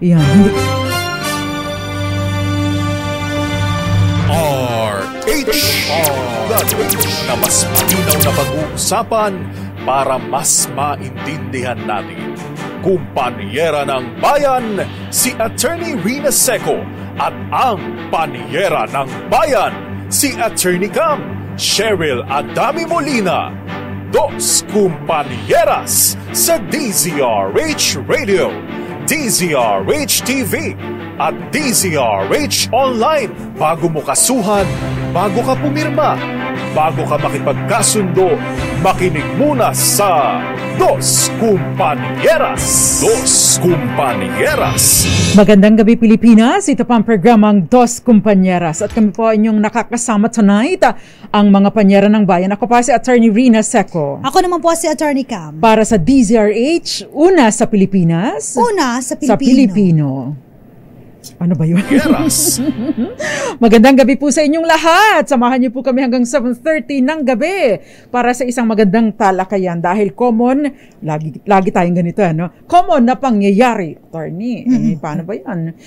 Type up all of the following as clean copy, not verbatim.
Yan. Na mas malinaw na pag-uusapan para mas maintindihan natin. Kumpanyera ng Bayan, si Attorney Rina Seco at ang Panyera ng Bayan, si Attorney Cam, Cheryl Adami Molina. Dos Kumpanyeras sa DZRH Radio, DZRH TV at DZRH Online. Bago mo kasuhan, bago ka pumirma, bago ka makipagkasundo, makinig muna sa Dos Kumpanyeras. Dos Kumpanyeras. Magandang gabi Pilipinas, ito pa ang programang Dos Kumpanyeras at kami po inyong nakakasama tonight, ang mga panyera ng bayan. Ako pa si Attorney Rina Seco. Ako naman po si Attorney Cam. Para sa DZRH, una sa Pilipinas. Una sa Pilipino. Sa Pilipino. Ano ba yun? Yes. Magandang gabi po sa inyong lahat. Samahan niyo po kami hanggang 7:30 ng gabi para sa isang magandang talakayan dahil common, lagi tayong ganito, ano? Common na pangyayari, attorney. Paano ba yan?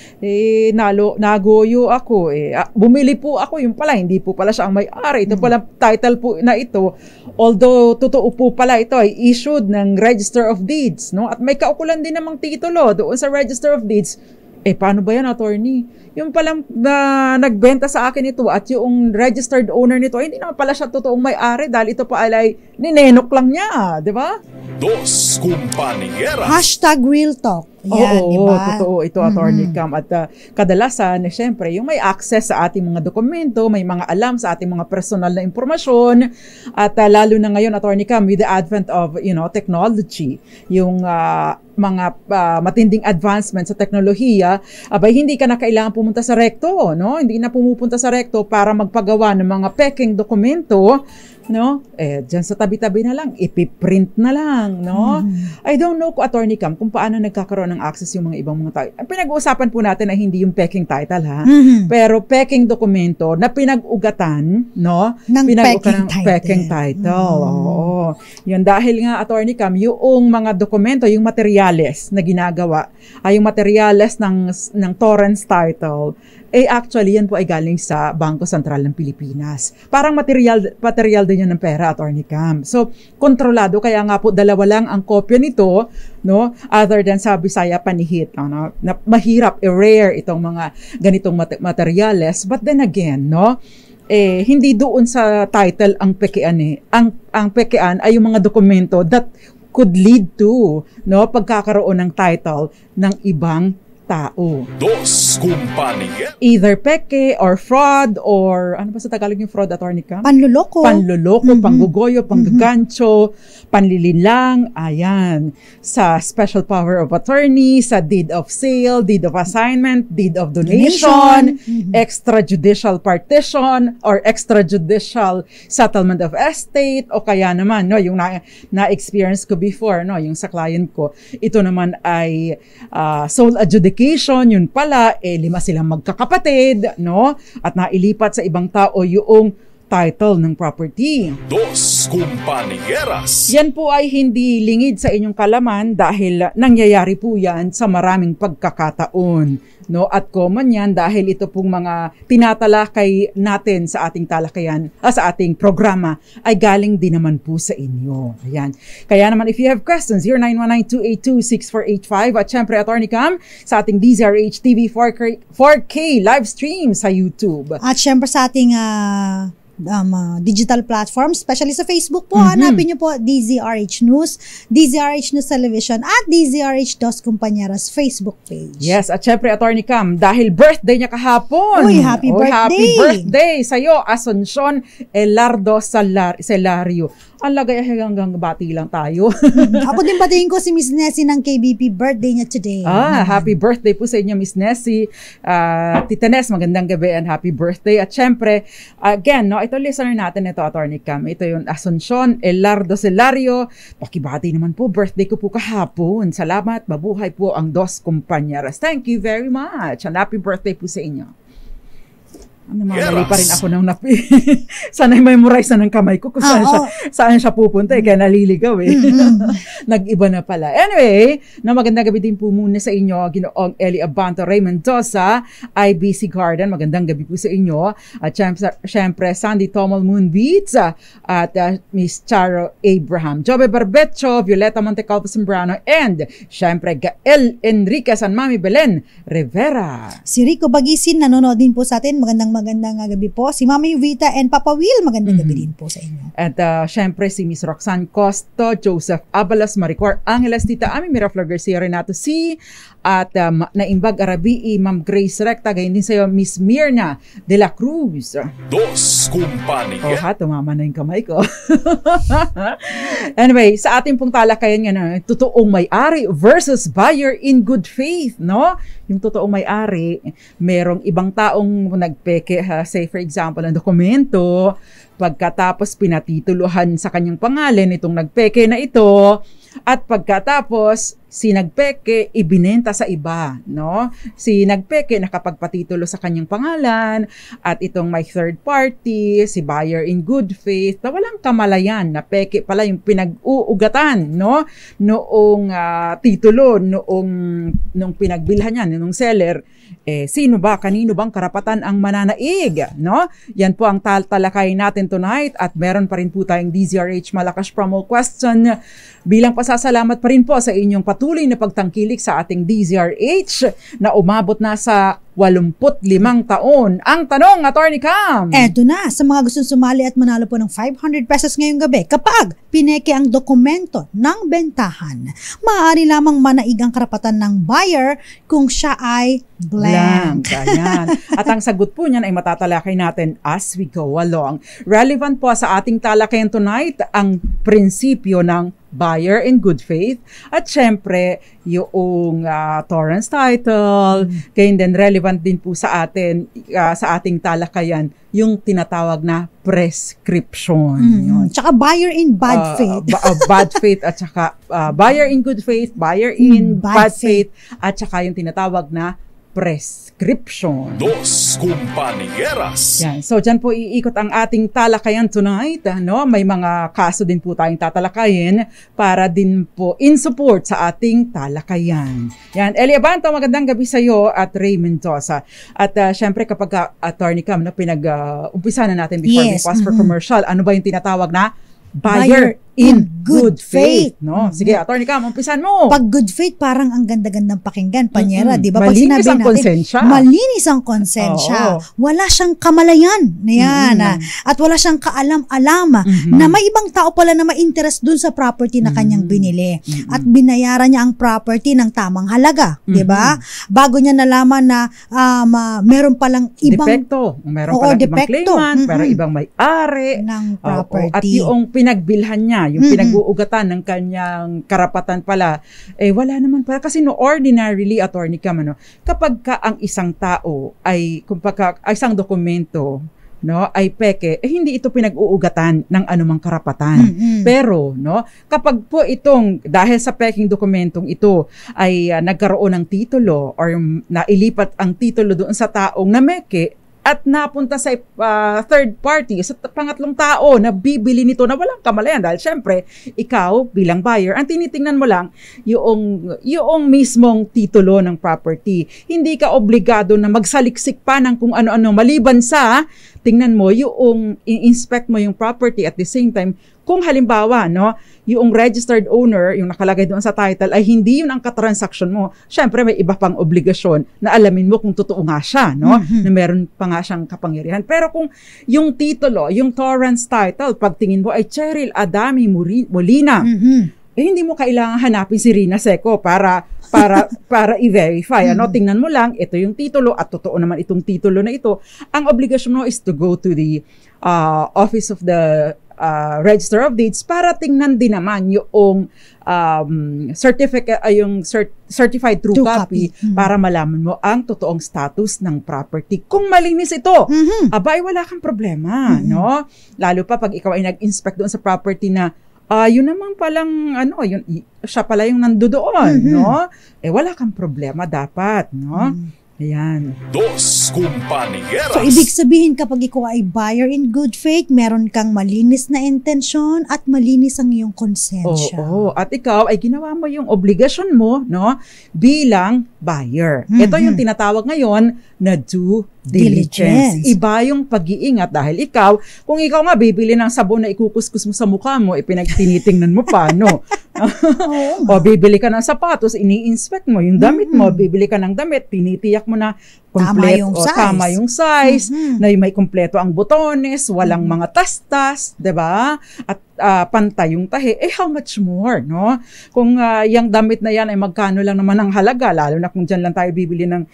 Nagoyo ako. Bumili po ako, yung pala, hindi po pala siya ang may-ari. Ito pala title po na ito. Although, totoo po pala ito ay issued ng Register of Deeds, no? At may kaukulan din namang titulo doon sa Register of Deeds. Paano ba yan, attorney? Yung palang nagbenta sa akin ito at yung registered owner nito, hindi naman pala siya totoong may-ari dahil ito pa ay ninenok lang niya, di ba? Dos Kumpanyeras. #Real Talk. Yan, oo, diba? Totoo. Ito, Attorney Cam. At kadalasan, syempre, yung may access sa ating mga dokumento, may mga alam sa ating mga personal na impormasyon, at lalo na ngayon, Attorney Cam, with the advent of, technology, yung mga matinding advancements sa teknolohiya, abay, hindi ka na kailangan pumunta sa rekto, no? Hindi na pumupunta sa rekto para magpagawa ng mga peking dokumento, no? Diyan sa tabi-tabi na lang, ipiprint na lang, no? I don't know, Attorney Cam, kung paano nagkakaroon ng access yung mga ibang mga tao. Pinag-uusapan po natin na hindi yung peking title, ha? Pero peking dokumento na pinag-ugatan, no? Ng peking title. Oo. Yun, dahil nga, Attorney Cam, yung mga dokumento, yung materyales na ginagawa, ay yung materyales ng Torrens title, actually, yan po ay galing sa Bangko Sentral ng Pilipinas. Parang material din yan ng pera, Attorney Cam. So, kontrolado, kaya nga po dalawa lang ang kopya nito, no? Other than sa Bisaya Panihit, no? Na mahirap, rare itong mga ganitong materyales. But then again, no? Hindi doon sa title ang pekean Ang pekean ay yung mga dokumento that could lead to, no, pagkakaroon ng title ng ibang tao. Dos Kumpanyeras. Either peke or fraud or ano ba sa Tagalog yung fraud, Attorney Cam? Panluloko, panggugoyo, panggagancho, panlilinlang, ayan. Sa special power of attorney, sa deed of sale, deed of assignment, deed of donation, extrajudicial partition, or extrajudicial settlement of estate, o kaya naman, no, yung na-experience ko before, no, yung sa client ko, ito naman ay sole adjudication, yun pala, 5 silang magkakapatid, no? At nailipat sa ibang tao yung title ng property. Dos Kumpanyeras. Yan po ay hindi lingid sa inyong kalaman dahil nangyayari po yan sa maraming pagkakataon, no? At common yan dahil ito pong mga tinatalakay natin sa ating talakayan, sa ating programa ay galing din naman po sa inyo. Ayan. Kaya naman if you have questions, 0919-282-6485 at syempre Attorney Cam sa ating DZRH TV 4K live stream sa YouTube. At syempre sa ating digital platforms, especially sa Facebook po, hanapin niyo po DZRH News, DZRH News Television at DZRH Dos Kumpanyeras Facebook page. Yes, at syempre Attorney Cam, dahil birthday niya kahapon. Uy, happy birthday! Happy birthday sa'yo, Asuncion Elardo Salario. Alagay hanggang bati lang tayo. Ako din batiin ko si Miss Nessie ng KBP, birthday niya today. Happy birthday po sa inyo, Miss Nessie. Tita Ness, magandang gabi and happy birthday. At syempre, again, no, ito listener natin ito, Attorney Cam. Ito yung Asuncion Elardo Salario. Pakibati naman po, birthday ko po kahapon. Salamat, mabuhay po ang Dos Kumpanyeras. Thank you very much and happy birthday po sa inyo. Namamali pa rin ako ng sana'y memorize na ng kamay ko kung saan siya pupunta. Kaya naliligaw Nag-iba na pala. Anyway, magandang gabi din po muna sa inyo, Ginoong Eli Abanto Ray Mendoza, IBC Garden. Magandang gabi po sa inyo. At syempre, Sandy Tomal Moon Beats at Miss Charo Abraham, Jobe Barbecho, Violeta Montecalvo Sembrano, and syempre, Gael Enriquez and Mami Belen Rivera. Si Rico Bagisin, nanonood din po sa atin. Magandang gabi po. Si Mami Vita and Papa Will, magandang gabi din po sa inyo. At syempre si Miss Roxanne Costo, Joseph Abalas, Maricor Angeles, Tita Ami, Miraflor Garcia, Renato C. At Naimbag Arabii, Ma'am Grace Recta, gayon din sa iyo, Miss Mirna de la Cruz. Dos Kumpanya. Tumama na yung kamay ko. Anyway, sa ating pong talakayan nga totoong may-ari versus buyer in good faith, no? Yung totoong may-ari, merong ibang taong nagpeke, say for example, ng dokumento, pagkatapos pinatituluhan sa kanyang pangalan itong nagpeke na ito, at pagkatapos si nagpeke ibinenta sa iba, no? Si nagpeke nakapagpatitulo sa kanyang pangalan, at itong may third party, si buyer in good faith, na walang kamalayan, na peke pala yung pinag-uugatan, no? Noong titulo, nung pinagbilhan niya, nung seller, sino ba, kanino bang karapatan ang mananaig, no? Yan po ang talakay natin tonight, at meron pa rin po tayong DZRH Malakas Promo question. Bilang pasasalamat pa rin po sa inyong patuloy na pagtangkilik sa ating DZRH na umabot na sa 85 taon. Ang tanong, Attorney Cam. Eto na, sa mga gustong sumali at manalo po ng 500 pesos ngayong gabi, kapag pineke ang dokumento ng bentahan, maaari lamang manaig ang karapatan ng buyer kung siya ay blank. Ayan. At ang sagot po niyan ay matatalakay natin as we go along. Relevant po sa ating talakayan tonight ang prinsipyo ng buyer in good faith, at syempre yung torrents title, kaya din relevant din po sa atin, sa ating talakayan, yung tinatawag na prescription. Yun. Tsaka buyer in bad faith. Bad faith, at tsaka buyer in good faith, buyer in bad faith, at tsaka yung tinatawag na prescription. Dos Kumpanieras. Yan. So, dyan po iikot ang ating talakayan tonight. No? May mga kaso din po tayong tatalakayin para din po in support sa ating talakayan. Yan. Eli Abanto, magandang gabi sa iyo, at Ray Mendoza. At syempre, kapag Attorney Cam, umpisa na natin before we pause for commercial, ano ba yung tinatawag na buyer in good faith, no? Sige, Attorney Cam, umpisan mo. Pag good faith, parang ang ganda-gandang pakinggan, Panyera, di ba? Malinis ang konsensya. Malinis ang konsensya. Wala siyang kamalayan na yan. At wala siyang kaalam-alam na may ibang tao pala na ma-interest dun sa property na kanyang binili. At binayaran niya ang property ng tamang halaga, di ba? Bago niya nalaman na meron palang ibang depekto. Meron palang ibang claimant, meron ibang may-ari ng property. At yung pinagbilhan niya, yung pinag-uugatan ng kanyang karapatan pala, wala naman pala. Kasi ordinarily, Attorney Cam, kapag ka ang isang tao ay, kumpaka, isang dokumento, no, ay peke, hindi ito pinag-uugatan ng anumang karapatan. Pero, no, kapag po dahil sa peking dokumentong ito, ay nagkaroon ng titulo or nailipat ang titulo doon sa taong nameke, at napunta sa third party, sa pangatlong tao na bibili nito na walang kamalayan. Dahil syempre, ikaw bilang buyer, ang tinitingnan mo lang yung mismong titulo ng property. Hindi ka obligado na magsaliksik pa ng kung ano-ano. Maliban sa, tingnan mo, yung inspect mo yung property at the same time, kung halimbawa, no, yung registered owner, yung nakalagay doon sa title, ay hindi yun ang katransaksyon mo, syempre may iba pang obligasyon na alamin mo kung totoo nga siya, no? Na meron pa nga siyang kapangyarihan. Pero kung yung titulo, yung torrents title, pagtingin mo ay Cheryl Adami Molina, hindi mo kailangan hanapin si Rina Seco para i-verify. Tingnan mo lang, ito yung titulo at totoo naman itong titulo na ito. Ang obligasyon mo is to go to the Office of the Register of Deeds para tingnan din naman yung certificate, yung certified true copy para malaman mo ang totoong status ng property. Kung malinis ito, abay wala kang problema, no? Lalo pa pag ikaw ay nag-inspect doon sa property na yun naman palang siya pala yung nandoon, no? Wala kang problema dapat, no? Ayan. Dos Compañeras. So, ibig sabihin kapag ikaw ay buyer in good faith, meron kang malinis na intensyon at malinis ang iyong konsensya. Oo. At ikaw ay ginawa mo yung obligasyon mo, no, bilang buyer. Ito yung tinatawag ngayon na due diligence. Iba yung pag-iingat dahil ikaw, kung ikaw nga bibili ng sabon na ikukuskus mo sa mukha mo, pinagtinitingnan mo pa, no? O bibili ka ng sapatos, ini-inspect mo yung damit mo, bibili ka ng damit, tinitiyak mo na tama yung size, na may kumpleto ang botones, walang mga tastas, 'di ba? At pantay yung tahi. How much more, no? Kung yung damit na yan ay magkano lang naman ang halaga, lalo na kung dyan lang tayo bibili ng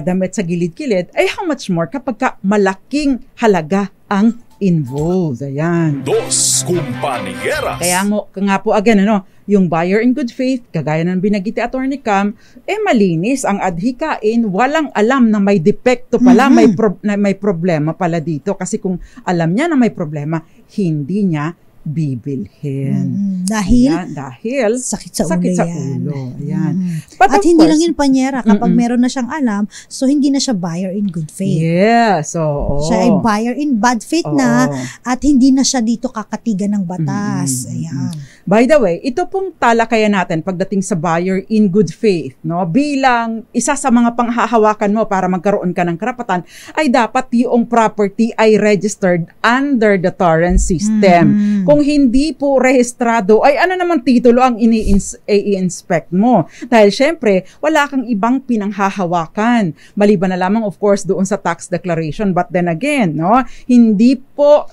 damit sa gilid-gilid, how much more kapag malaking halaga ang involved. Ayan. Dos Compañeras. Kaya nga po again, yung buyer in good faith, kagaya ng binanggit ni Attorney Cam, malinis ang adhikain, walang alam na may depekto pala, may problema pala dito. Kasi kung alam niya na may problema, hindi niya bibilhin. Dahil sakit sa ulo. Ayan. At hindi lang yun, Panyera, kapag meron na siyang alam, so hindi na siya buyer in good faith. Yes. Siya ay buyer in bad faith na at hindi na siya dito kakatigan ng batas. Ayan. By the way, ito pong talakayan natin pagdating sa buyer in good faith, no? Bilang isa sa mga panghahawakan mo para magkaroon ka ng karapatan, ay dapat yung property ay registered under the torrent system. Kung hindi po rehistrado, ay ano naman titulo ang i-inspect mo? Dahil syempre, wala kang ibang pinanghahawakan. Maliban na lamang of course doon sa tax declaration. But then again, no, hindi po,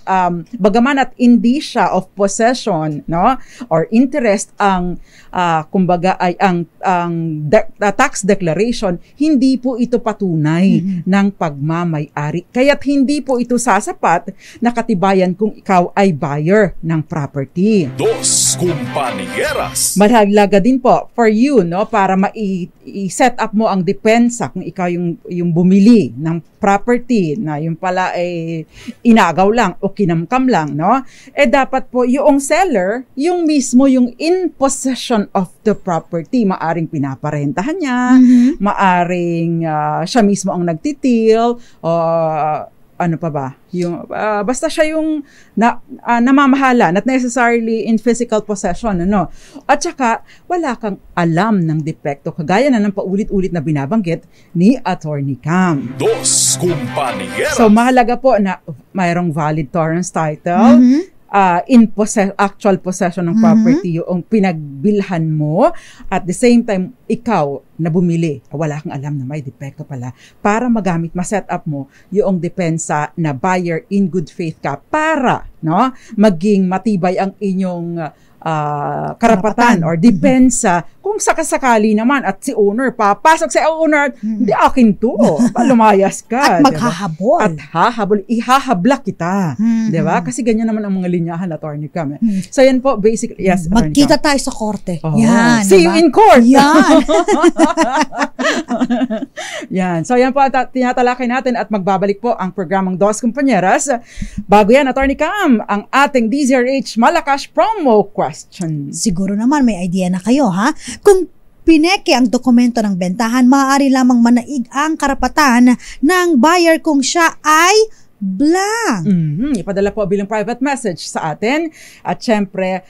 bagaman at hindi siya of possession, no, or interest ang kumbaga ay ang tax declaration, hindi po ito patunay ng pagmamay-ari. Kaya't hindi po ito sasapat na katibayan kung ikaw ay buyer ng property. Dos Compañeras. Mahalaga din po for you, no, para i-set up mo ang depensa kung ikaw yung bumili ng property na yung pala ay inagaw lang o kinamkam lang, no? Dapat po yung seller, yung mismo yung in possession of the property, maaring pinaparentahan niya, maaring siya mismo ang nagtitil, o ano pa ba? Yung basta siya yung namamahala, not necessarily in physical possession, ano. At saka wala kang alam ng depekto, kagaya na ng paulit-ulit na binabanggit ni Attorney Cam. Dos Compañeras. So mahalaga po na mayroong valid torrents title, actual possession ng property yung pinagbilhan mo, at the same time ikaw na bumili, wala kang alam na may depekto pala, para magamit, ma-set up mo yung depensa na buyer in good faith ka, para no maging matibay ang inyong karapatan or depensa kung sakasakali naman at si owner, papasok sa owner, hindi akin to, lumayas ka. At maghahabol. At ihahabla kita. Diba? Kasi ganyan naman ang mga linyahan, Attorney Cam. So yan po, basically, yes. Magkita tayo sa korte. Yan. See you in court. Yan. Yan. So yan po, tinatalakay natin at magbabalik po ang programang Dos Compañeras. Bago yan, Attorney Cam, ang ating DZRH Malakas promo question. Siguro naman may idea na kayo, ha? Kung pineke ang dokumento ng bentahan, maaari lamang manaig ang karapatan ng buyer kung siya ay blank. Ipadala po bilang private message sa atin. At syempre,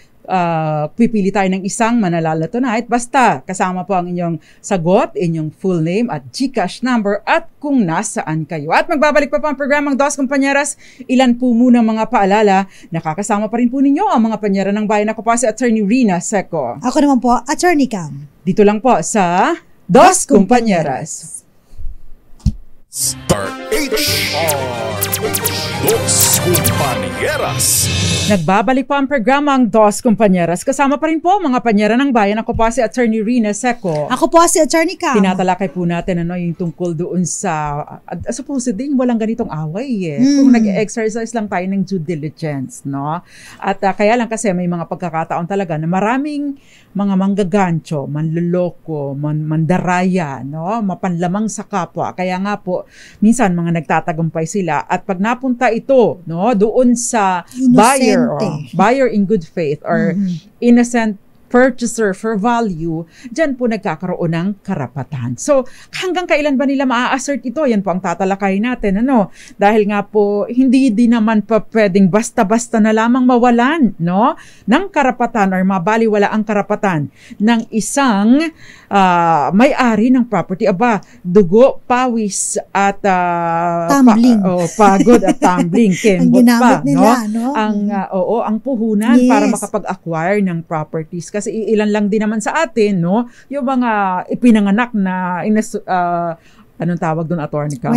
pipili tayo ng isang manalala tonight. Basta kasama po ang inyong sagot, inyong full name at GCash number at kung nasaan kayo. At magbabalik pa ang programang Dos Compañeras. Ilan po muna mga paalala. Nakakasama pa rin po ninyo ang mga panyera ng bayan. Ako pa si Attorney Rina Seco. Ako naman po, Attorney Cam. Dito lang po sa Dos Compañeras. Star HR. Dos Compañeras. Nagbabalik po ang programang Dos Compañeras. Kasama pa rin po mga panyera ng bayan. Ako po si Attorney Rina Seco. Ako po si Attorney Cam. Tinatalakay po natin yung tungkol doon sa supposedly walang ganitong away kung nag-exercise lang tayo ng due diligence, no? At kaya lang kasi may mga pagkakataon talaga na maraming mga manggagancho, manloloko, mandaraya, no? Mapanlamang sa kapwa. Kaya nga po minsan mga nagtatagumpay sila, at pag napunta ito, no, doon sa buyer in good faith or innocent purchaser for value, dyan po nagkakaroon ng karapatan. So, hanggang kailan ba nila maa-assert ito? Yan po ang tatalakayin natin. Dahil nga po, hindi din naman pa pwedeng basta-basta na lamang mawalan ng karapatan or mabaliwala ang karapatan ng isang may-ari ng property. Dugo, pawis, at tumbling. Pagod at tumbling. Ang ginamit nila, Ang puhunan para makapag-acquire ng properties. Kasi ilan lang din naman sa atin, yung mga ipinanganak na anong tawag doon, Attorney Cam?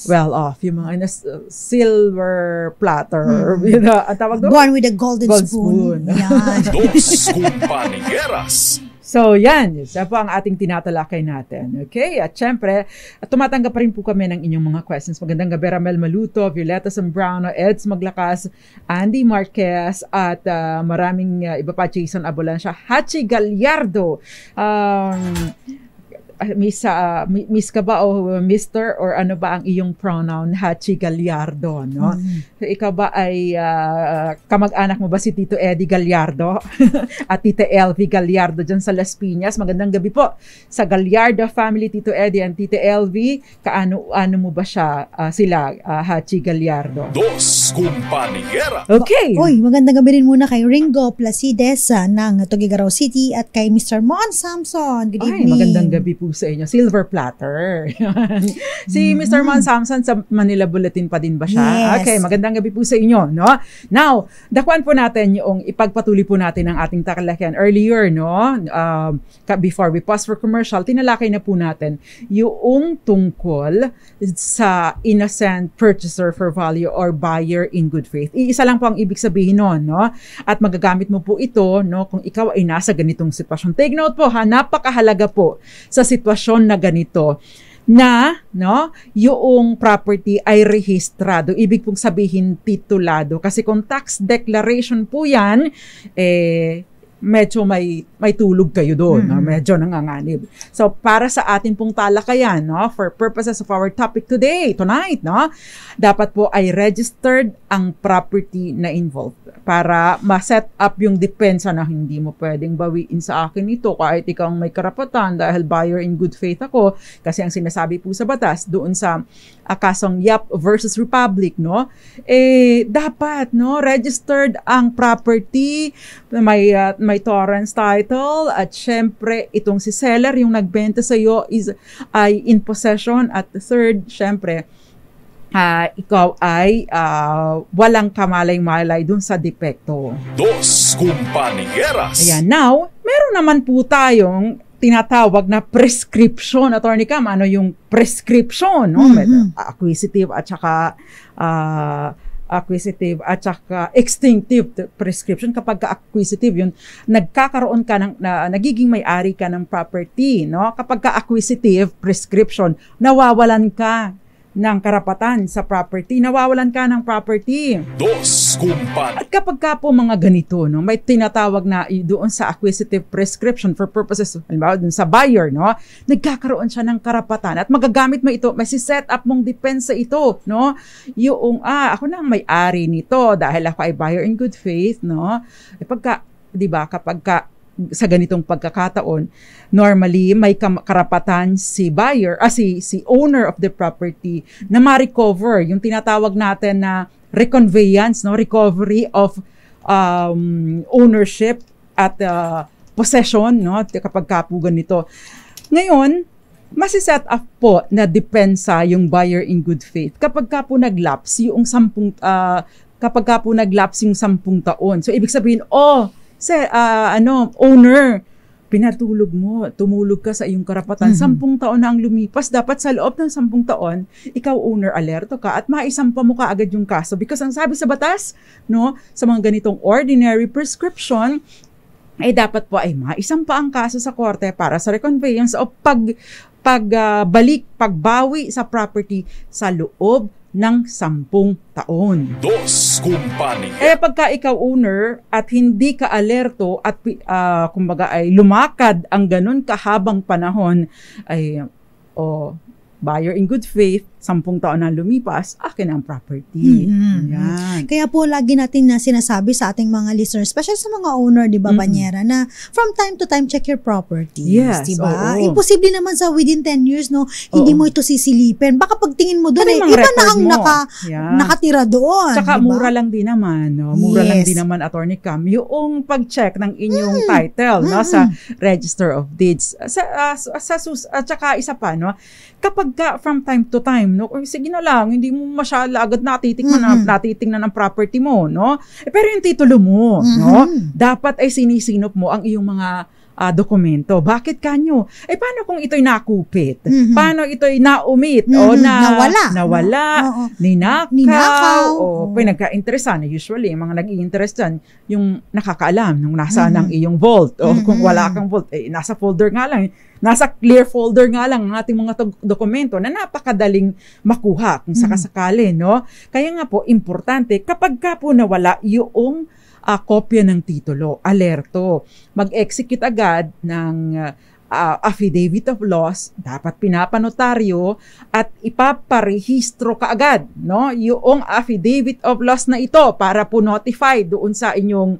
Well off. Yung mga silver platter. Ang tawag doon? Born with a golden spoon. Yan. Dos Compañeras. So, yan. Isa po ang ating tinatalakay natin. Okay? At syempre, tumatanggap pa rin po kami ng inyong mga questions. Magandang gabi, Ramel Maluto, Violeta Zambrano, Eds Maglakas, Andy Marquez, at maraming iba pa, Jason Abolancia, Hachi Gallardo, Miss ka ba o Mr. or ano ba ang iyong pronoun? Hachi Gallardo, no? So, ikaw ba ay kamag-anak mo ba si Tito Eddie Gallardo at Tita Elvie Gallardo dyan sa Las Piñas? Magandang gabi po sa Gallardo family, Tito Eddie and Tita Elvie. Kaano mo ba sila, Hachi Gallardo? Dos Compañeras. Okay. Oy, magandang gabi rin muna kay Ringo Placides ng Tuguegarao City at kay Mr. Mon Samson. Good evening. Magandang gabi po sa inyo. Silver platter. Si Mr. Mon Samson sa Manila Bulletin pa din ba siya? Yes. Okay, magandang gabi po sa inyo, no? Now, dakwan po natin yung ipagpatuloy po natin ang ating takalakyan earlier, no? Before we pause for commercial, tinalakay na po natin yung tungkol sa innocent purchaser for value or buyer in good faith. Iisa lang po ang ibig sabihin nun, no? At magagamit mo po ito, no? Kung ikaw ay nasa ganitong sitwasyon. Take note po, napakahalaga po sa sitwasyon na ganito na yung property ay rehistrado. Ibig pong sabihin titulado. Kasi kung tax declaration po yan, medyo may tulog kayo doon, medyo nanganganib. So, para sa atin pong talakayan, for purposes of our topic tonight, dapat po ay registered ang property na involved para ma-set up yung depensa na hindi mo pwedeng bawiin sa akin ito kahit ikaw ang may karapatan dahil buyer in good faith ako. Kasi ang sinasabi po sa batas doon sa kasong Yap versus Republic, dapat, registered ang property, may torrents title, at syempre itong si seller yung nagbenta sa iyo ay in possession, at third, syempre ikaw ay walang kamalay-malay dun sa depekto. Dos Compañeras. Ayan, now, meron naman po tayong tinatawag na prescription. Attorney Cam, ano yung prescription? Acquisitive at saka extinctive prescription. Kapag acquisitive yun, nagkakaroon ka nagiging may-ari ka ng property, Kapag acquisitive prescription, nawawalan ka ng karapatan sa property, nawawalan ka ng property. Dos Compañeras. At kapag ka po mga ganito, may tinatawag na doon sa acquisitive prescription for purposes, halimbawa doon sa buyer, nagkakaroon siya ng karapatan at magagamit mo ito, may set up mong depensa ito, yung ako na ang may-ari nito dahil ako ay buyer in good faith, kapag sa ganitong pagkakataon, normally may karapatan si buyer, si owner of the property na ma-recover yung tinatawag natin na reconveyance, recovery of ownership at possession, kapag kapugan nito. Ngayon, masiset up po na depensa yung buyer in good faith kapag ka po nag-lapse yung 10 taon. So ibig sabihin, owner, pinatulog mo, tumulog ka sa iyong karapatan, 10 taon na ang lumipas, dapat sa loob ng 10 taon, ikaw owner, alerto ka at maisampa mo ka agad yung kaso. Because ang sabi sa batas, sa mga ganitong ordinary prescription, ay dapat po ay maisampa ang kaso sa korte para sa reconveyance o pagbawi sa property sa loob ng 10 taon. Dos Compañeras. Pagka ikaw owner at hindi ka alerto at kumbaga ay lumakad ang ganun kahabang panahon, ay buyer in good faith, 10 taon na lumipas, akin ang property. Yan. Kaya po lagi natin na sinasabi sa ating mga listeners, especially sa mga owner, di ba, Banyera, na from time to time, check your properties. Yes, di ba? oo. Imposible naman sa within 10 years, no, hindi mo ito sisilipin. Baka pagtingin mo doon, Ano yung iba record na ang mo? nakatira doon. Tsaka di ba? mura lang din naman, no? Mura lang din naman, Attorney Cam, yung pag-check ng inyong title, no, sa Register of Deeds. At tsaka isa pa, no, kapag from time to time, no, sige na lang, hindi mo masyala agad natitingnan ang property mo, no? Pero yung titulo mo, no, dapat ay sinisinop mo ang iyong mga dokumento. Bakit kanyo? Paano kung ito'y nakupit? Paano ito'y naumit? O nawala, ninakaw, o pinagka-interesan. Usually, yung mga nag-i-interest dyan, yung nakakaalam nung nasaan ang iyong vault. O kung wala kang vault, nasa folder nga lang. Nasa clear folder nga lang ang ating mga dokumento na napakadaling makuha kung sakasakali, no? Kaya nga po, importante, kapag ka po nawala yung kopya ng titulo, alerto. Mag-execute agad ng affidavit of loss, dapat pinapanotaryo at ipaparehistro kaagad, no? Yung affidavit of loss na ito para po notify doon sa inyong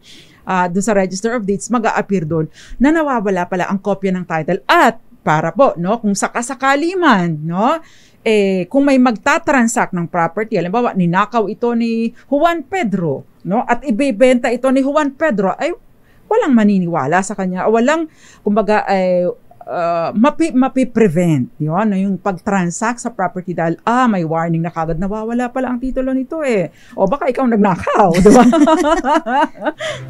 doon sa Register of Deeds, mag-a-appear doon na nawawala pala ang kopya ng title at para po, no, kung sakasakali man, no, kung may magtatransact ng property, halimbawa, ninakaw ito ni Juan Pedro, no, at ibebenta ito ni Juan Pedro, ay walang maniniwala sa kanya, walang, kumbaga, mapiprevent yun, yung pag-transact sa property dahil may warning na kagad nawawala pala ang titulo nito o baka ikaw nagnakaw, di ba?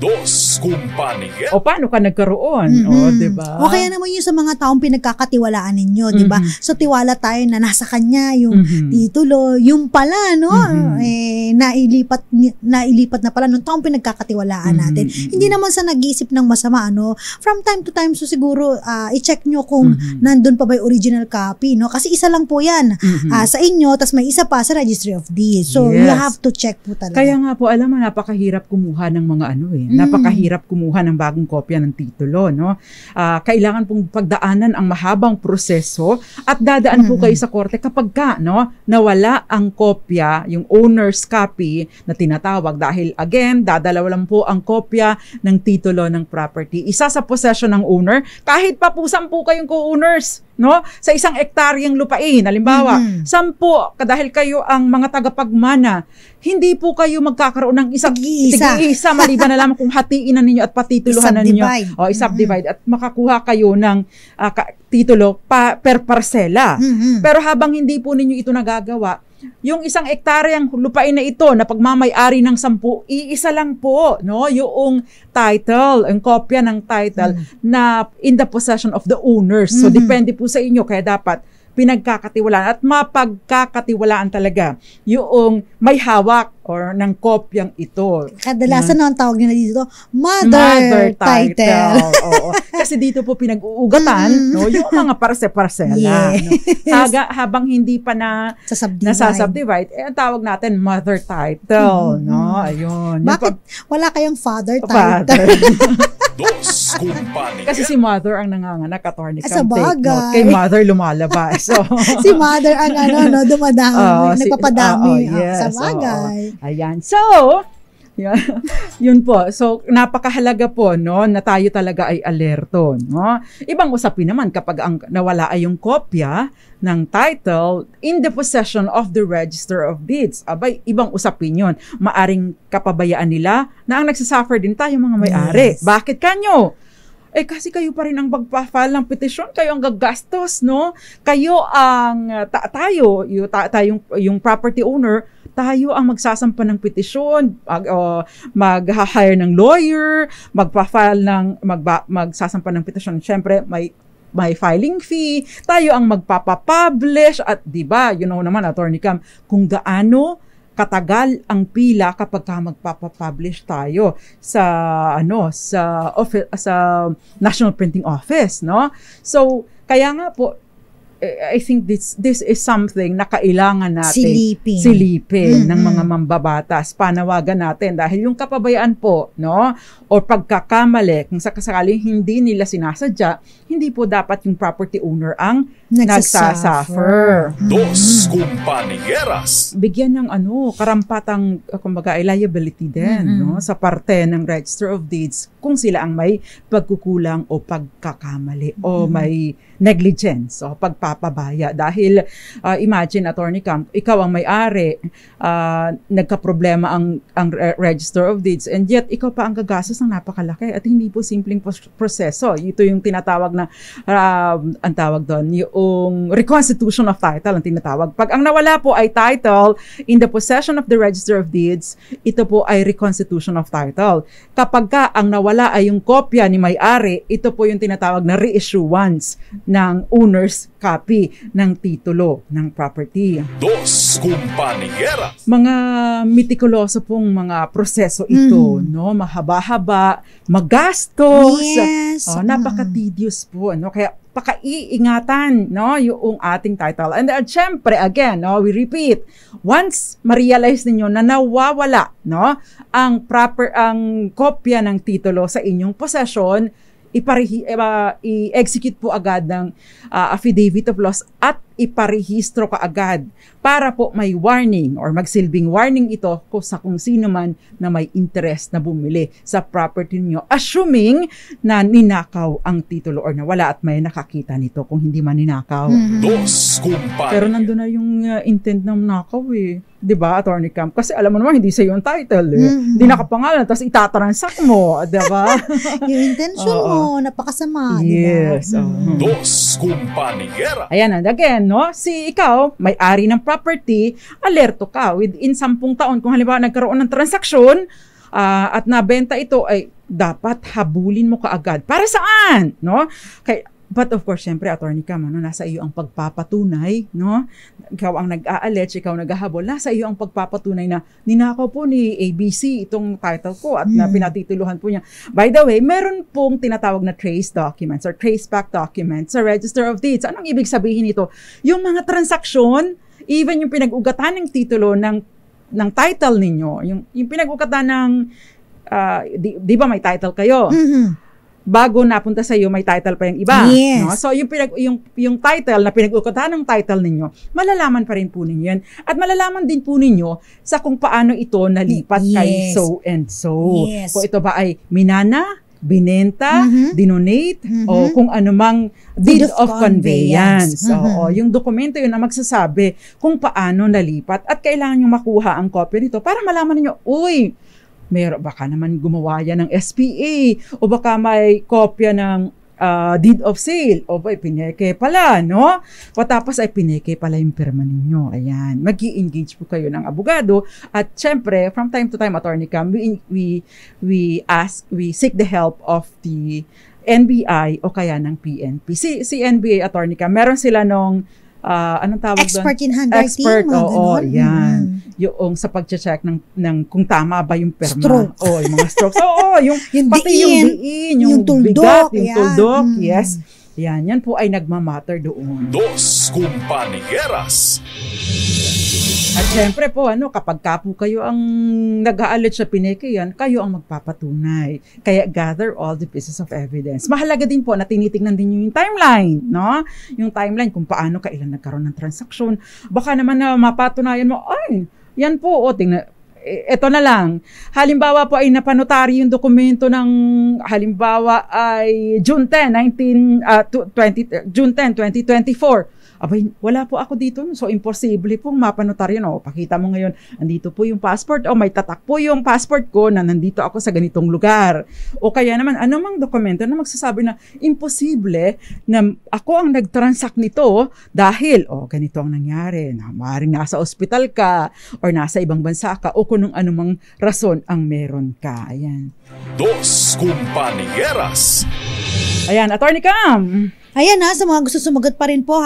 Dos Kumpanya. O paano ka nagkaroon, di ba? O kaya naman yung sa mga taong pinagkakatiwalaan ninyo, di ba? So tiwala tayo na nasa kanya yung titulo, yung pala, no, nailipat na pala ng taong pinagkakatiwalaan natin. Hindi naman sa nag-iisip ng masama, ano, from time to time, so siguro i-check nyo kung nandun pa ba yung original copy, no? Kasi isa lang po yan sa inyo, tas may isa pa sa Registry of Deeds. So, you have to check po talaga. Kaya nga po, alam mo, napakahirap kumuha ng mga napakahirap kumuha ng bagong kopya ng titulo, no? Kailangan pong pagdaanan ang mahabang proseso at dadaan po kayo sa korte kapag ka, no, nawala ang kopya, yung owner's copy na tinatawag dahil, again, dadalawa lang po ang kopya ng titulo ng property. Isa sa possession ng owner, kahit pa po 10 kayong co-owners, no? Sa isang ektaryang lupain, halimbawa, 10, dahil kayo ang mga tagapagmana, hindi po kayo magkakaroon ng tig-isa, maliban na lamang kung hatiin na ninyo at patituluhan na ninyo. O, i-subdivide at makakuha kayo ng titulo per parsela. Pero habang hindi po ninyo ito nagagawa, yung isang ektaryang lupain na ito na pagmamay-ari ng 10, iisa lang po, no, yung title, ang kopya ng title na in the possession of the owners. So depende po sa inyo, kaya dapat pinagkakatiwalaan at mapagkakatiwalaan talaga yung may hawak or ng kopyang ito. Kadalasan ang tawag nila dito, mother title. Oo. Kasi dito po pinag-uugatan, no, yung mga parse-parsela. No? Habang hindi pa nasasubdivide, ang tawag natin mother title. No? Ayun. Bakit wala kayong father title? Dos Kumpanya. Kasi si mother ang nanganganak, attorney. Sa bagay. Kay mother lumalabas. So, si mother ang dumadami, nagpapadami. Sa bagay. Ayan. So, yun po. So, napakahalaga po, no, na tayo talaga ay alerto, no? Ibang usapin naman kapag nawala ay yung kopya ng title in the possession of the Register of Deeds. Abay, ibang usapin yun. Maaring kapabayaan nila na ang nagsasuffer din tayo mga may-ari. Bakit kanyo? Kasi kayo pa rin ang magpa-file ng petisyon, kayo ang gagastos, no? Kayo ang, yung property owner, tayo ang magsasampa ng petisyon, mag-hire ng lawyer, magsasampa ng petisyon. Siyempre, may filing fee, tayo ang magpapapublish, at diba, you know naman, Attorney Cam, kung gaano katagal ang pila kapag magpapapublish tayo sa National Printing Office, no? So kaya nga po, I think this is something na kailangan natin silipin ng mga mambabatas, panawagan natin dahil yung kapabayaan po, no, o pagkakamali kung sakasakaling hindi nila sinasadya, hindi po dapat yung property owner ang nagsasuffer. Dos Compañeras. Bigyan ng karampatang kumbaga liability din no sa parte ng Register of Deeds kung sila ang may pagkukulang o pagkakamali o may negligence o pagpapabaya dahil imagine Attorney Cam, ikaw ang may-ari, nagka-problema ang Register of Deeds and yet ikaw pa ang gagastos ng napakalaki at hindi po simpleng proseso. Ito yung tinatawag na ang tawag doon yung reconstitution of title ang tinatawag. Pag ang nawala po ay title in the possession of the Register of Deeds, ito po ay reconstitution of title. Kapag ka ang nawala ay yung kopya ni may-ari, ito po yung tinatawag na reissuance ng owner's copy ng titulo ng property. Dos Compañeras. Mga mitikuloso pong mga proseso ito, no? Mahaba-haba, magastos, Yes. napaka-tedious po, no? Kaya pakaiingatan, no, yung ating title. And syempre, again, no, we repeat, once ma-realize ninyo na nawawala, no, ang kopya ng titulo sa inyong possession, i-execute po agad ng affidavit of loss at iparehistro ka agad para po may warning or magsilbing warning ito kung sino man na may interest na bumili sa property niyo, assuming na ninakaw ang titulo or nawala at may nakakita nito kung hindi man ninakaw. Dos Compañeras. Pero nandun na yung intent ng nakaw eh. 'Di ba, Attorney Cam? Kasi alam mo naman hindi sa yung title eh. Hindi nakapangalan tapos itatransact mo, 'di ba? Yung intention mo, napakasama, Yes. di ba? Dos Compañeras. Ayan, and again, no? Si ikaw, may-ari ng property, alerto ka. Within 10 taon, kung halimbawa nagkaroon ng transaksyon at nabenta ito, ay dapat habulin mo kaagad. Para saan? No? But of course, syempre, Attorney Cam, nasa iyo ang pagpapatunay, no? Ikaw ang nag-a-allege, ikaw naghahabol, nasa iyo ang pagpapatunay na ninakaw po ni ABC itong title ko at na pinatituluhan po niya. By the way, meron pong tinatawag na trace documents or trace back documents sa Register of Deeds. Anong ibig sabihin nito? Yung mga transaksyon, even yung pinag-ugatan ng titulo ng title ninyo, yung pinag-ugatan ng, di ba may title kayo? Bago napunta sa iyo, may title pa yung iba. Yes. No? So, yung title na pinag-ukatan ng title ninyo, malalaman pa rin po ninyo yan. At malalaman din po ninyo sa kung paano ito nalipat kay so and so. Yes. Kung ito ba ay minana, binenta, dinonate, o kung anumang deed of conveyance. Oo, yung dokumento yun na magsasabi kung paano nalipat at kailangan nyo makuha ang copy nito para malaman niyo, uy, baka naman gumawa yan ng SPA o baka may kopya ng deed of sale o ba pineke pala, no? O tapos ay pineke pala yung pirma ninyo. Ayan, mag-i-engage po kayo ng abogado at syempre from time to time, Attorney Cam, we seek the help of the NBI o kaya ng PNP. Si NBI, Attorney Cam, meron sila nung anong tawag doon? Expert in handwriting. Expert, oo, yan. Yung sa pag-check ng kung tama ba yung perma. Stroke. O, yung mga strokes. Oo, yung pati diin, yung diin, yung tuldok, bigat, yung yan. tuldok. Yes. Yan po ay nagmamatter doon. Dos Compañeras. At syempre po, kapag po kayo ang nag-aalot sa pineke yan, kayo ang magpapatunay. Kaya gather all the pieces of evidence. Mahalaga din po na tinitingnan din yung timeline, no? Yung timeline kung paano kailan nagkaroon ng transaksyon. Baka naman na mapatunayan mo, ay, yan po, tingnan, ito na lang. Halimbawa po ay napanotary yung dokumento ng halimbawa ay June 10, 2024. Abay, wala po ako dito. So, imposible pong mapanotaryo. No? Pakita mo ngayon, andito po yung passport. O may tatak po yung passport ko na nandito ako sa ganitong lugar. O kaya naman, anumang dokumento na magsasabi na imposible na ako ang nag-transact nito dahil, ganito ang nangyari. Na maaaring nasa ospital ka or nasa ibang bansa ka o kung anumang rason ang meron ka. Ayan. Dos Compañeras. Ayan, Attorney Cam. Ayan sa mga gusto sumagot pa rin po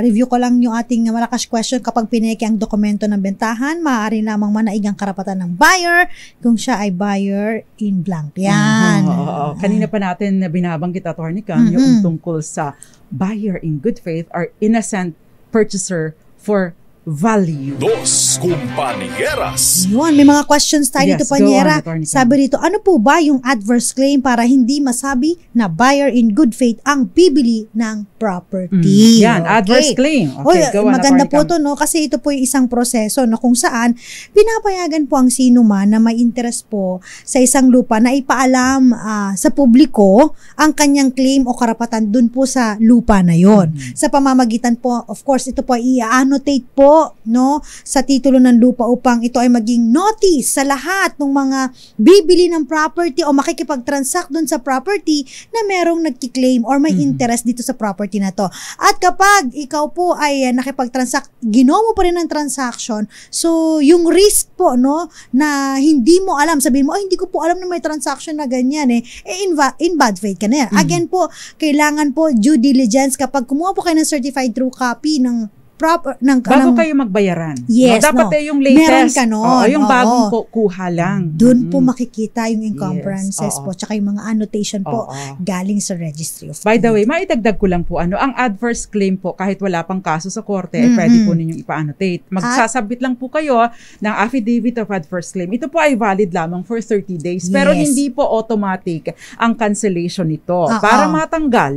review ko lang yung ating malakas question. Kapag pineke ang dokumento ng bentahan, maaari lamang manaig ang karapatan ng buyer kung siya ay buyer in blank. Yan. Kanina pa natin na binabanggit, Attorney Cam, yung tungkol sa buyer in good faith or innocent purchaser for value. Dos compañeras. Yun, may mga questions tayo Yes, dito, go Panyera. on, Attorney Cam. Sabi dito, ano po ba yung adverse claim para hindi masabi na buyer in good faith ang bibili ng property? Yan, adverse claim. Oy, Okay, go on, maganda Attorney po Cam. to, no? Kasi ito po yung isang proseso, no? Kung saan, pinapayagan po ang sino man na may interest po sa isang lupa na ipaalam sa publiko ang kanyang claim o karapatan dun po sa lupa na yon. Sa pamamagitan po, of course, ito po ay i-annotate po, no? Sa titulo ng lupa upang ito ay maging notice sa lahat ng mga bibili ng property o makikipag-transact dun sa property na merong nagki-claim or may interest dito sa property na to. At kapag ikaw po ay nakipag-transact, ginawa mo pa rin ang transaction, so yung risk po, no, na hindi mo alam, sabihin mo, ay hindi ko po alam na may transaction na ganyan in bad faith ka na yan. Again po, kailangan po due diligence kapag kumuha po kayo ng certified true copy ng Bago kayo magbayaran. Yes, no? Dapat no. yung latest. Meron ka nun. Oo, yung bagong Oo. kuha lang. Doon po makikita yung encumbrances Yes, oo. po, tsaka yung mga annotation po Oo. galing sa Registry of By the Deeds. way, maidagdag ko lang po, ang adverse claim po, kahit wala pang kaso sa korte, pwede po ninyong ipa-annotate. Magsasabit lang po kayo ng affidavit of adverse claim. Ito po ay valid lamang for 30 days. Pero Yes. hindi po automatic ang cancellation nito. Oo. Para matanggal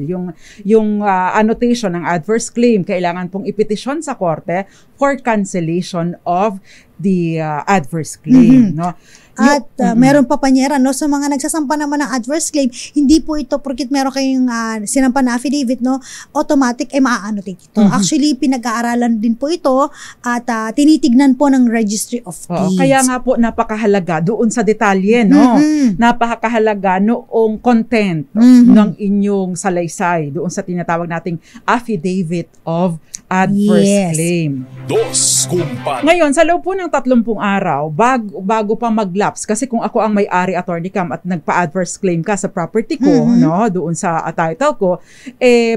yung annotation ng adverse claim, kailangan pong ipetisyon sa korte for cancellation of the adverse claim. No? At meron pa, Panyera, no, sa mga nagsasampa naman ng adverse claim, hindi po ito porket meron kayong sinampa na affidavit, no, automatic maa-annotate ito. Actually, pinag-aaralan din po ito at tinitignan po ng Registry of Deeds. Kaya nga po napakahalaga doon sa detalye, no? Napakahalaga noong content ng inyong salaysay doon sa tinatawag nating affidavit of adverse claim. Dos compañeras. Ngayon, sa loob po ng 30 araw, bago pa mag-lapse, kasi kung ako ang may-ari, Attorney Cam, at nagpa-adverse claim ka sa property ko, no, doon sa title ko,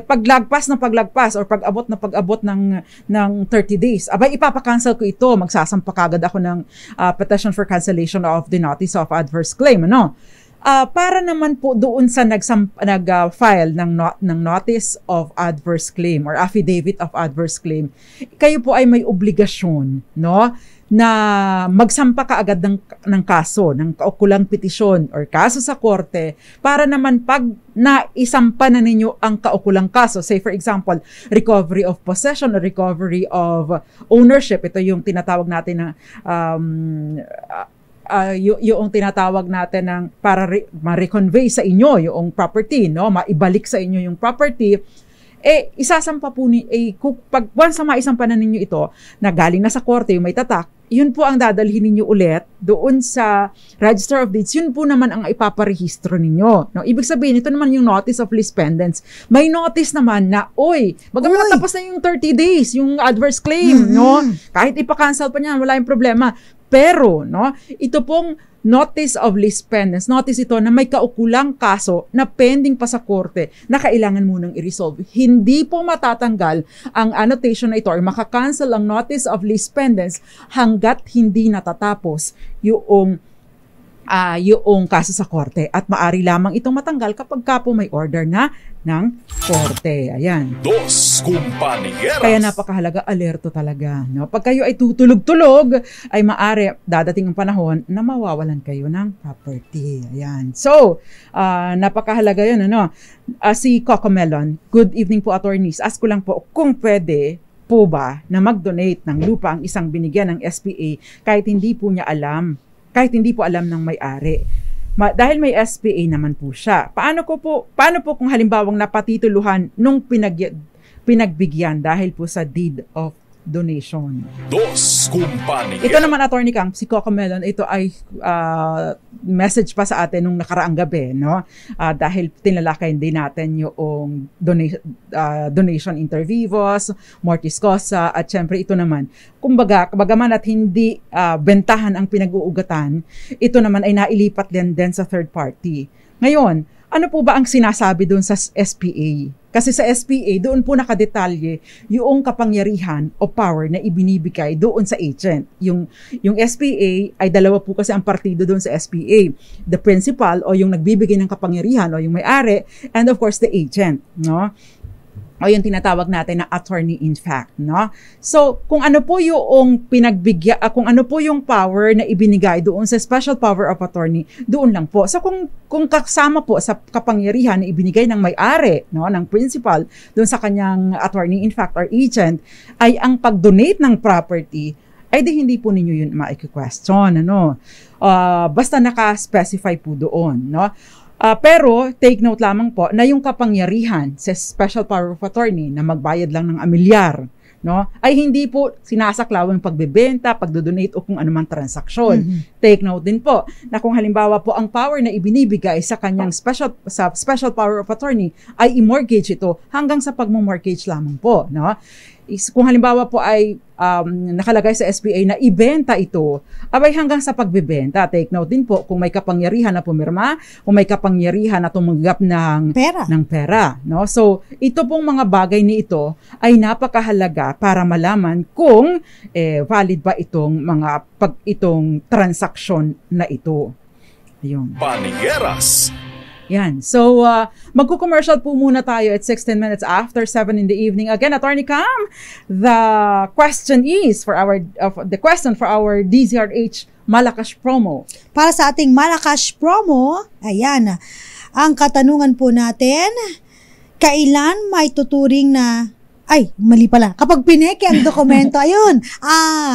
paglagpas or pag-abot ng 30 days, abay ipapakancel ko ito, magsasampa kagad ako ng petition for cancellation of the notice of adverse claim, ano? Para naman po doon sa nag-file ng notice of adverse claim or affidavit of adverse claim, kayo po ay may obligasyon, no, na magsampa kaagad ng kaso, ng kaukulang petisyon or kaso sa korte para naman pag naisampa na ninyo ang kaukulang kaso, say for example, recovery of possession or recovery of ownership, ito yung tinatawag natin na yung tinatawag natin ng para ma-reconvey sa inyo yung property, no, maibalik sa inyo yung property, isasampa po pag once na maisampa na ninyo ito na galing na sa korte yung may tatak, yun po ang dadalhin ninyo ulit doon sa Register of Deeds, yun po naman ang ipaparehistro ninyo, no? Ibig sabihin, ito naman yung notice of lease pendants. May notice naman na, bagamat tapos na yung 30 days, yung adverse claim, no? Kahit ipa-cancel pa niya, wala yung problema. Pero, no, ito pong notice of lease pendants, notice ito na may kaukulang kaso na pending pa sa korte na kailangan munang i-resolve. Hindi po matatanggal ang annotation na ito or makakancel ang notice of lease pendants hanggat hindi natatapos yung kaso sa korte. At maari lamang itong matanggal kapag ka po may order na ng korte. Ayan. Dos compañeras. Kaya napakahalaga, alerto talaga. No? Pag kayo ay tutulog-tulog, ay maari dadating ang panahon na mawawalan kayo ng property. Ayan. So, napakahalaga yun. Ano? Si Coco Melon, good evening po, attorneys. Ask ko lang po kung pwede po ba na mag-donate ng lupa ang isang binigyan ng SPA kahit hindi po alam ng may-ari. Dahil may SPA naman po siya. Paano po kung halimbawang napatituluhan nung pinagbigyan dahil po sa deed of donation? Dos compañeras. Ito naman, Attorney Cam, si Coco Melon, ito ay message pa sa atin nung nakaraang gabi, no? Dahil tinalakay din natin yung donation inter vivos, mortis causa, at syempre ito naman, bagaman at hindi bentahan ang pinag-uugatan, ito naman ay nailipat din sa third party. Ngayon, ano po ba ang sinasabi doon sa SPA? Kasi sa SPA, doon po nakadetalye yung kapangyarihan o power na ibinibigay doon sa agent. Yung SPA ay dalawa po kasi ang partido doon sa SPA. The principal o yung nagbibigay ng kapangyarihan o yung may-ari, and of course the agent, no? o yung tinatawag natin na attorney in fact, no? So, kung ano po yung kung ano po yung power na ibinigay doon sa special power of attorney, doon lang po. So, kung kasama po sa kapangyarihan na ibinigay ng may-ari, no, ng principal doon sa kanyang attorney in fact or agent, ay ang pag-donate ng property, ay di hindi po ninyo yun ma-question, ano? Basta naka-specify po doon, no? Pero take note lamang po na yung kapangyarihan sa special power of attorney na magbayad lang ng amilyar, no, ay hindi po sinasaklaw ang pagbebenta, pagdodonate o kung anumang transaksyon. Take note din po na kung halimbawa po ang power na ibinibigay sa kanyang special power of attorney ay i-mortgage ito hanggang sa pagmo-mortgage lamang po, no? Kung halimbawa po ay nakalagay sa SPA na ibenta ito, abay hanggang sa pagbebenta. Take note din po kung may kapangyarihan na pumirma, kung may kapangyarihan na tumanggap ng pera, no? So, ito pong mga bagay ni ito ay napakahalaga para malaman kung valid ba itong transaksyon na ito. Ayun. Panieras. Yan. So, magko-commercial po muna tayo at 16 minutes after 7 in the evening. Again, Attorney Cam, the question for our DZRH Malakas promo. Para sa ating Malakas promo, ayan, ang katanungan po natin, kailan may tuturing na mali pala. Kapag pineke ang dokumento, ayun,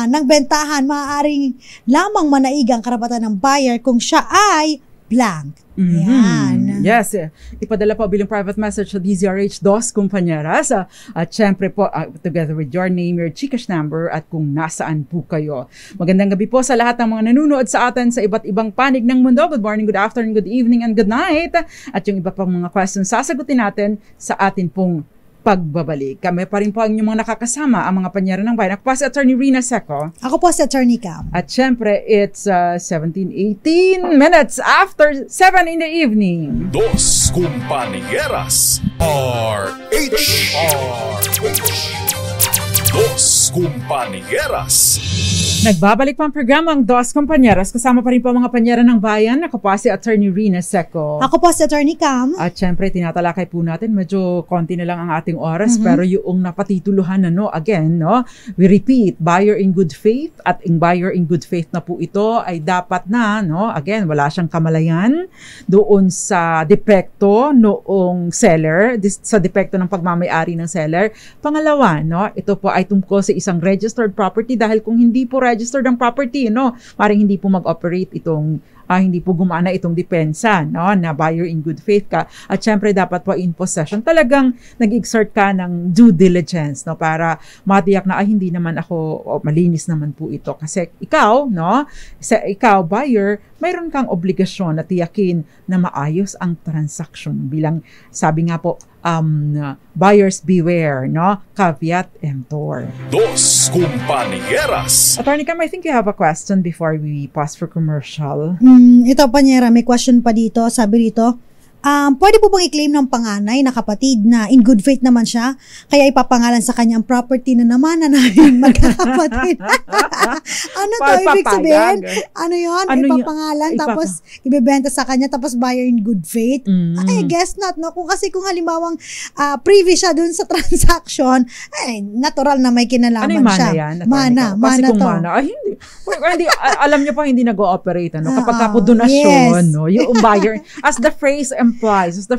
ng bentahan, maaaring lamang manaig ang karapatan ng buyer kung siya ay blank. Ayan. Yes. Ipadala po bilang private message sa DZRH Dos Compañeras. At syempre po, together with your name, your Gcash number, at kung nasaan po kayo. Magandang gabi po sa lahat ng mga nanonood sa atin sa iba't ibang panig ng mundo. Good morning, good afternoon, good evening, and good night. At yung iba pang mga questions sasagutin natin sa atin pong pagbabalik. Kami pa rin po ang inyong mga nakakasama, ang mga panyera ng bayan. Ako po si Attorney Rina Seco. Ako po si Attorney Cam. At syempre, it's 18 minutes after 7 in the evening. Dos Compañeras. RH. Dos Compañeras. Nagbabalik pa ang programang Dos Compañeras. Kasama pa rin po ang mga panyera ng bayan. Ako po si Attorney Rina Seco. Ako po si Attorney Cam. At syempre, tinatalakay po natin, medyo konti na lang ang ating oras, pero yung napatituluhan again, no? We repeat, buyer in good faith, at yung buyer in good faith na po ito ay dapat na, no? Again, wala siyang kamalayan doon sa depekto noong seller, sa depekto ng pagmamayari ng seller. Pangalawa, no? Ito po ay tungkol sa isang registered property dahil kung hindi po registered ang property, no? Parang hindi po mag-operate hindi po gumana itong depensa, no, na buyer in good faith ka. At syempre dapat po in possession, talagang nag-exert ka ng due diligence, no, para matiyak na hindi naman ako, malinis naman po ito. Kasi ikaw, no, ikaw buyer, mayroon kang obligasyon na tiyakin na maayos ang transaction. Bilang sabi nga po, buyers beware, no? Caveat emptor. Dos Compañeras. Attorney Cam, I think you have a question before we pause for commercial. Ito, Panyera, may question pa dito. Sabi dito, pwede po bang i-claim ng panganay na kapatid na in good faith naman siya, kaya ipapangalan sa kanyang property na naman na namin magkakapatid? Ano to? Ibig sabihin? Ano yun? Ipapangalan, tapos ibebenta sa kanya, tapos buyer in good faith? I guess not, no? Kung halimbawang privy siya dun sa transaction, natural na may kinalaman siya. Yan? Mana kung to. Hindi, alam niyo pa, hindi nag-ooperate, no? Kapag po donasyon, no? Yung buyer, as the phrase implies, as the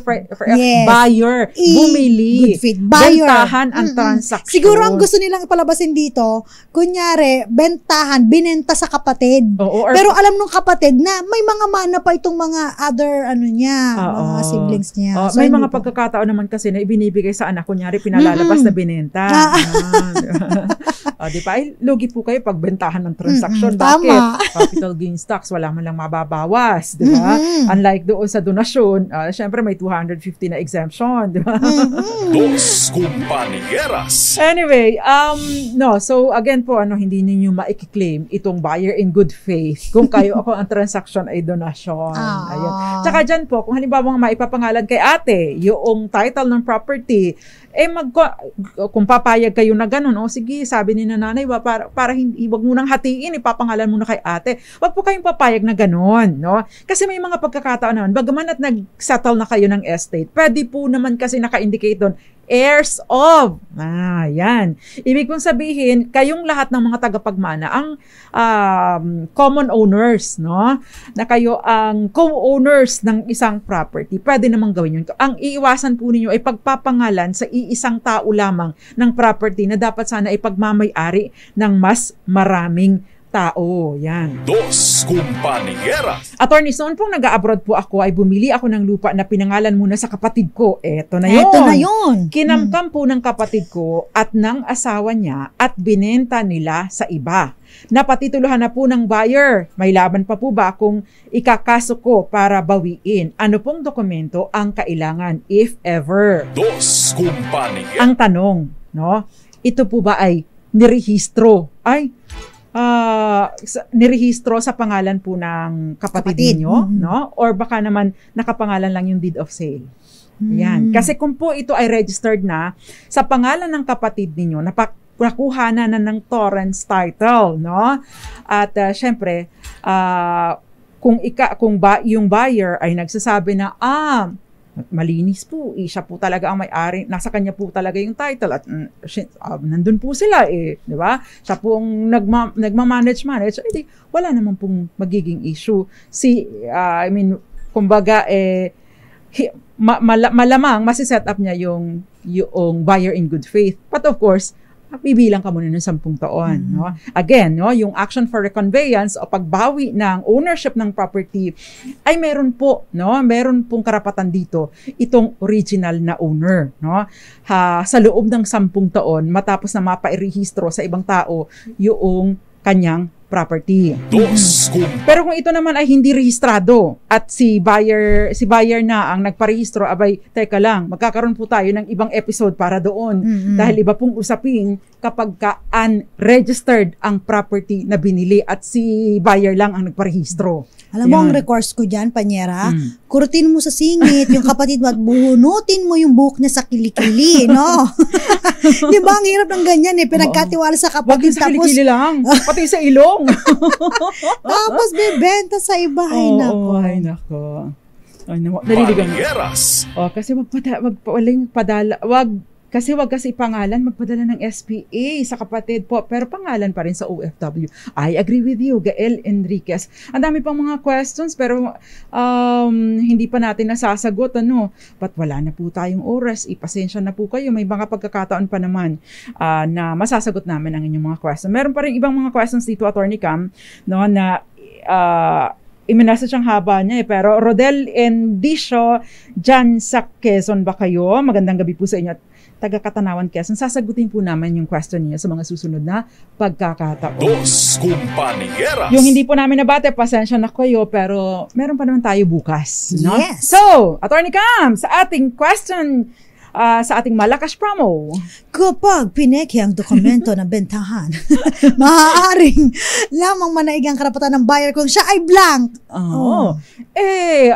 buyer, bumili, good faith, buyer, bentahan ang transaction. Siguro ang gusto nilang ipalabasin dito, kunyari, bentahan, binenta sa kapatid. Pero alam nung kapatid na may mga mana pa itong mga other, mga siblings niya. So, may mga pagkakataon naman kasi na ibinibigay sa anak, kunyari, pinalalabas na binenta. Di ba? Lugi po kayo pag bentahan ng transaction. Bakit? Capital gains tax, wala man lang mababawas. Di ba? Unlike doon sa donasyon, syempre may 250 na exemption. Di ba? Dos Compañeras. Anyway, so again po, hindi ninyo ma-claim itong buyer in good faith kung kayo ako ang transaction ay donasyon. Ayun. Tsaka dyan po, kung halimbawa maipapangalan kay ate, yung title ng property, kung papayag kayo na ganun, sige, sabi ni nanay, para hindi, wag mo nang hatiin, ipapangalan mo na kay ate. Wag po kayong papayag na ganun, no? Kasi may mga pagkakataon naman, bagaman at nag-settle na kayo ng estate, pwede po naman kasi naka-indicate doon, heirs of. Yan. Ibig kong sabihin, kayong lahat ng mga tagapagmana, ang common owners, no? Na kayo ang co-owners ng isang property. Pwede namang gawin yun. Ang iiwasan po ninyo ay pagpapangalan sa iisang tao lamang ng property na dapat sana ay pagmamay-ari ng mas maraming tao. Yan. Dos Compañeras. Attorney, noon pong nag-abroad po ako ay bumili ako ng lupa na pinangalan muna sa kapatid ko. Eto na yun. Kinamkam po ng kapatid ko at ng asawa niya at binenta nila sa iba. Napatituluhan na po ng buyer. May laban pa po ba kung ikakaso ko para bawiin? Ano pong dokumento ang kailangan if ever? Dos Compañeras. Ang tanong, no? Ito po ba ay nirehistro? Nirehistro sa pangalan po ng kapatid ninyo, no? Or baka naman nakapangalan lang yung deed of sale. Yan. Kasi kung po ito ay registered na sa pangalan ng kapatid ninyo, nakuha na ng Torrens title, no? At syempre, kung yung buyer ay nagsasabi na malinis po, siya po talaga ang may-ari, nasa kanya po talaga yung title at nandun po sila di ba? Siya po ang nagma-manage, edi wala naman pong magiging issue. Kumbaga malamang masiset up niya yung buyer in good faith. But of course, bibilang ka muna ng 10 taon. No? Again, no, yung action for reconveyance o pagbawi ng ownership ng property ay meron pong karapatan dito itong original na owner. No? Sa loob ng 10 taon, matapos na mapairehistro sa ibang tao yung kanyang property. Pero kung ito naman ay hindi rehistrado at si buyer na ang nagparehistro, abay, teka lang, magkakaroon po tayo ng ibang episode para doon. Dahil iba pong usapin kapag unregistered ang property na binili at si buyer lang ang nagparehistro. Alam mo, ang recourse ko dyan, Panyera, kurutin mo sa singit yung kapatid mo at buhunutin mo yung buhok niya sa kilikili, no? Di ba, ang hirap ng ganyan pinagkatiwala sa kapatid. Wag sa kilikili lang, pati sa ilong. Tapos bebenta sa iba. Ay, nako. Naliligan mo. Kasi wag kasi pangalan, magpadala ng SPA sa kapatid po, pero pangalan pa rin sa OFW. I agree with you, Gael Enriquez. Ang dami pang mga questions, pero hindi pa natin nasasagot, But wala na po tayong oras, ipasensya na po kayo, may mga pagkakataon pa naman na masasagot namin ang inyong mga questions. Meron pa rin ibang mga questions dito, Attorney Cam, na iminasa siyang haba niya pero Rodel Endicio dyan sa Quezon ba kayo? Magandang gabi po sa inyo at taga Katanawan, Quezon. Sasagutin po namin yung question niya sa mga susunod na pagkakataon. Dos Compañeras. Yung hindi po namin nabate, pasensya na kayo, pero meron pa naman tayo bukas. No? Yes. So, Attorney Cam, sa ating question, sa ating malakas promo. Kapag pineki ang dokumento ng bentahan, maaaring lamang manaig ang karapatan ng buyer kung siya ay blank.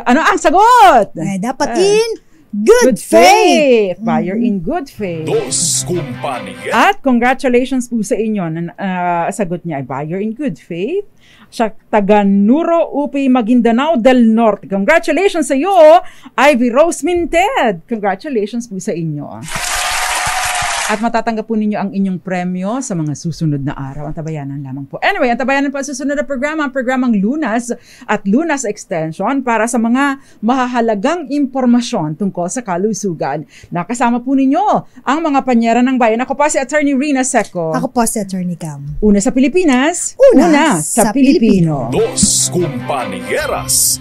Ano ang sagot? Dapat in good faith. Buyer in good faith. Dos Compañeras. At congratulations po sa inyo na sagot niya ay buyer in good faith. Siya taga Nuro, Upi, Maguindanao del Norte. Congratulations sa iyo, Ivy Rose Minted. Congratulations po sa inyo. At matatanggap po ninyo ang inyong premyo sa mga susunod na araw. Antabayanan lamang po. Anyway, antabayanan po ang susunod na programa, ang programang Lunas at Lunas Extension para sa mga mahahalagang impormasyon tungkol sa kalusugan. Nakasama po ninyo ang mga panyera ng bayan. Ako pa si Attorney Rina Seco. Ako po si Attorney Cam. Una sa Pilipinas, una sa Pilipino. Dos Compañeras.